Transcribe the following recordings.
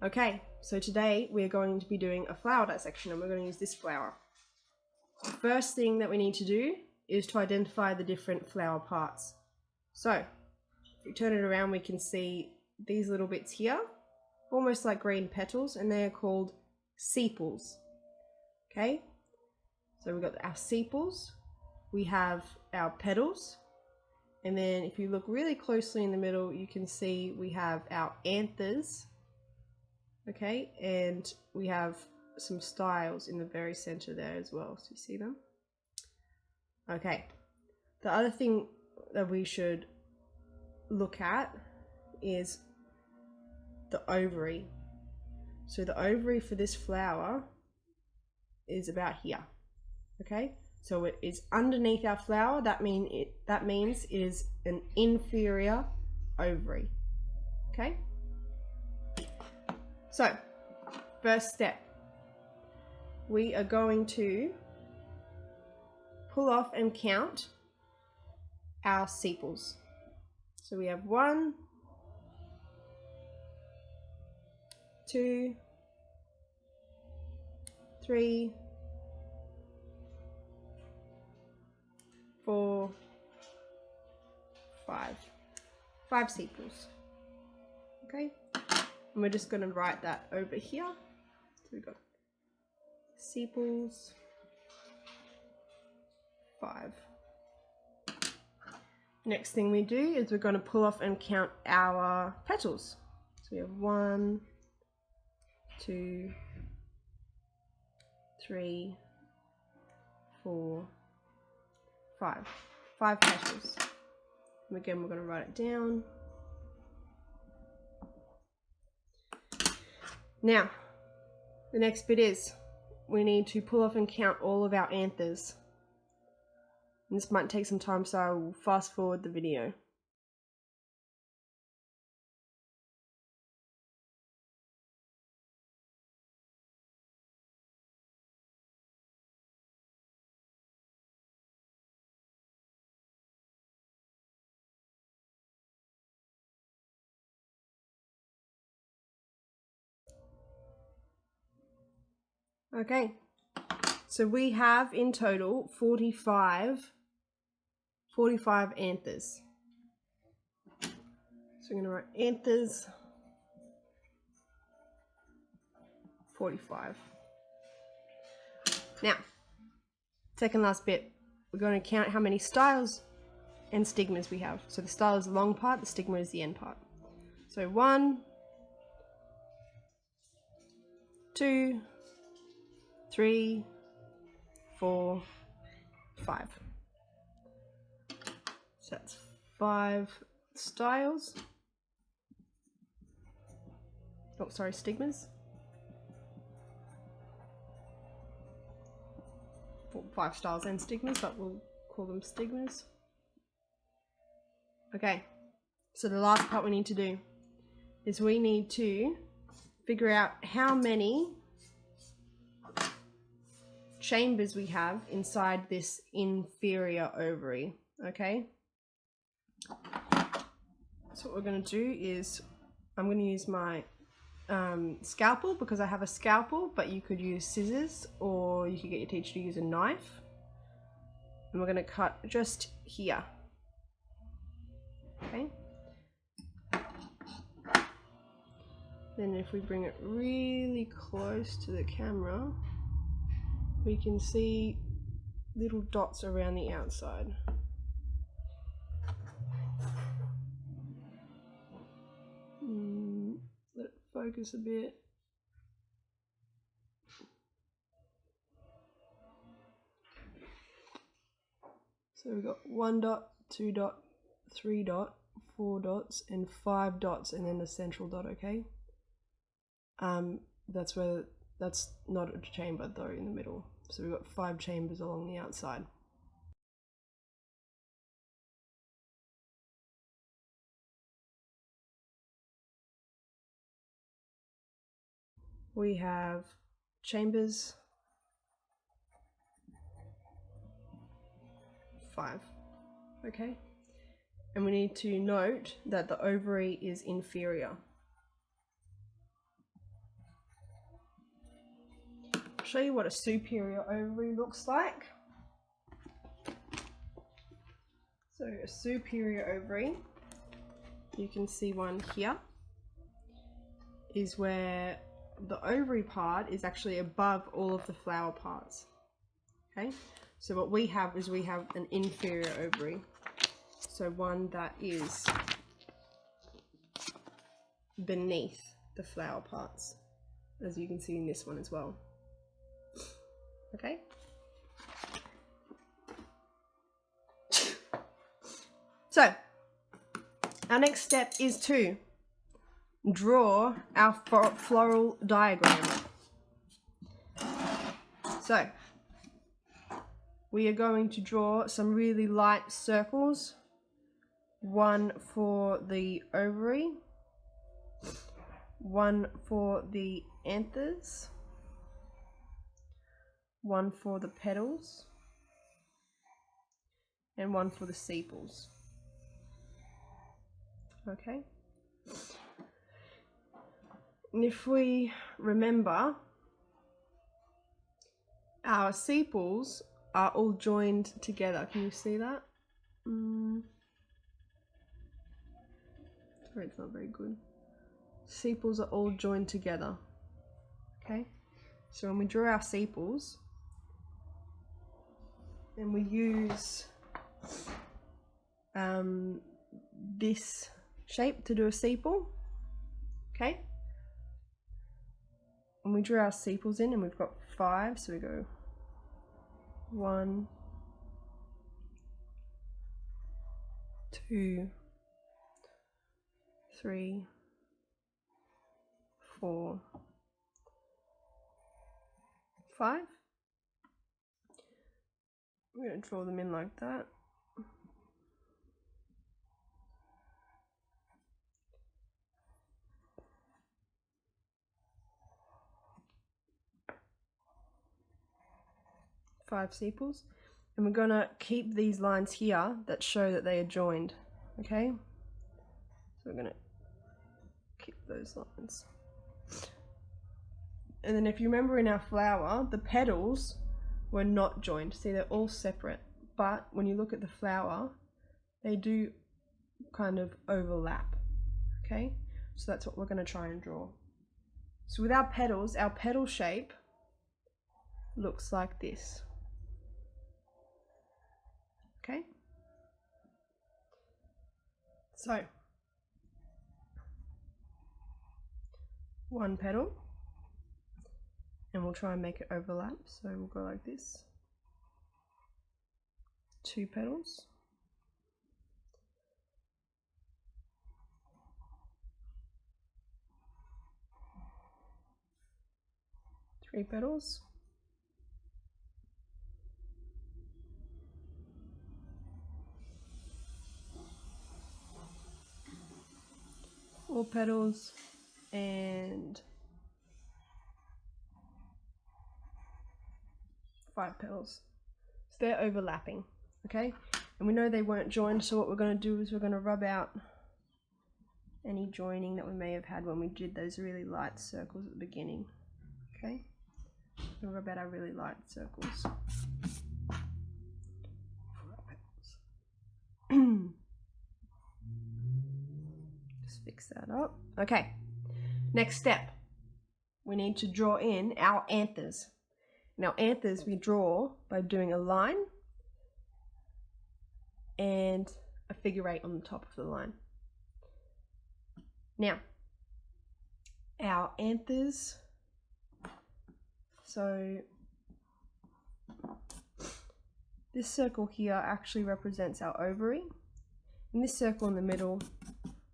Okay, so today we're going to be doing a flower dissection and we're going to use this flower. The first thing that we need to do is to identify the different flower parts. So, if we turn it around, we can see these little bits here, almost like green petals, and they're called sepals. Okay, so we've got our sepals, we have our petals, and then if you look really closely in the middle, you can see we have our anthers. Okay, and we have some styles in the very center there as well. So you see them? Okay, the other thing that we should look at is the ovary. So the ovary for this flower is about here. Okay, so it is underneath our flower. That means it is an inferior ovary. Okay. So, first step, we are going to pull off and count our sepals. So we have 1, 2, 3, 4, 5. 5 sepals. Okay. And we're just going to write that over here. So we've got sepals 5. Next thing we do is we're going to pull off and count our petals. So we have 1, 2, 3, 4, 5. 5 petals. And again, we're going to write it down. Now, the next bit is we need to pull off and count all of our anthers. And this might take some time, so I will fast forward the video. Okay, so we have in total 45 anthers. So we're going to write anthers 45. Now, second last bit, we're going to count how many styles and stigmas we have. So the style is the long part, the stigma is the end part. So 1, 2, 3, 4, 5. So that's 5 styles. Oh, sorry, stigmas. 5 styles and stigmas, but we'll call them stigmas. Okay, so the last part we need to do is we need to figure out how many chambers we have inside this inferior ovary. Okay, so what we're going to do is I'm going to use my scalpel, because I have a scalpel, but you could use scissors or you could get your teacher to use a knife, and we're going to cut just here. Okay, then if we bring it really close to the camera, we can see little dots around the outside. Let it focus a bit. So we've got 1 dot, 2 dot, 3 dot, 4 dots, and 5 dots, and then the central dot. Okay. That's not a chamber though in the middle. So we've got 5 chambers along the outside. We have chambers 5. Okay. And we need to note that the ovary is inferior. show you what a superior ovary looks like. So a superior ovary, you can see one here, is where the ovary part is actually above all of the flower parts. Okay, so what we have is we have an inferior ovary, so one that is beneath the flower parts, as you can see in this one as well. Okay, so our next step is to draw our floral diagram. So we are going to draw some really light circles, one for the ovary, one for the anthers, one for the petals, and one for the sepals. Okay, and if we remember, our sepals are all joined together. Can you see that? Sorry, it's not very good. Sepals are all joined together. Okay, so when we draw our sepals, then we use this shape to do a sepal. Okay, and we draw our sepals in, and we've got 5, so we go 1, 2, 3, 4, 5. We're going to draw them in like that. Five sepals, and we're going to keep these lines here that show that they are joined. Okay, so we're going to keep those lines. And then if you remember in our flower, the petals were not joined. See, they're all separate, but when you look at the flower, they do kind of overlap. Okay, so that's what we're going to try and draw. So with our petals, our petal shape looks like this. Okay, so one petal, and we'll try and make it overlap, so we'll go like this. 2 petals, 3 petals, 4 petals, and 5 petals. So they're overlapping, okay? And we know they weren't joined, so what we're going to do is we're going to rub out any joining that we may have had when we did those really light circles at the beginning. Okay? We'll rub out our really light circles. Just fix that up. Okay, next step. We need to draw in our anthers. Now anthers we draw by doing a line and a figure 8 on the top of the line. Now, our anthers, so this circle here actually represents our ovary, and this circle in the middle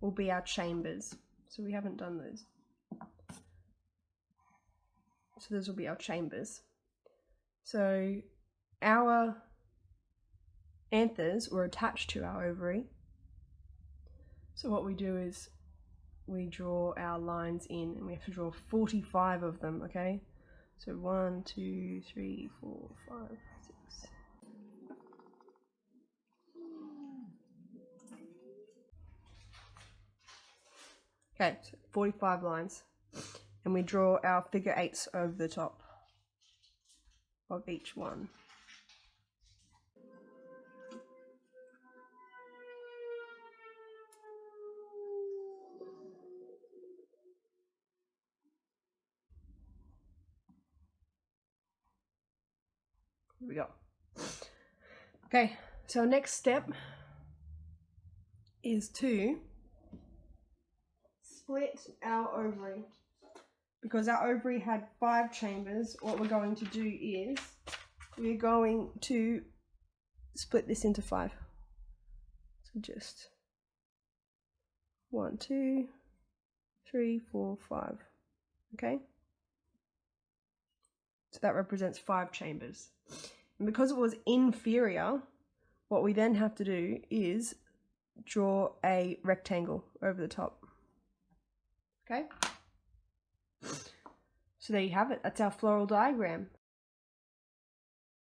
will be our chambers. So we haven't done those. So those will be our chambers. So our anthers were attached to our ovary. So what we do is we draw our lines in, and we have to draw 45 of them, okay? So 1, 2, 3, 4, 5, 6. Okay, so 45 lines. And we draw our figure 8s over the top. of each one. Here we go. Okay, so our next step is to split our ovary. Because our ovary had 5 chambers, what we're going to do is we're going to split this into 5. So just 1, 2, 3, 4, 5. Okay? So that represents 5 chambers. And because it was inferior, what we then have to do is draw a rectangle over the top. Okay? So there you have it. That's our floral diagram.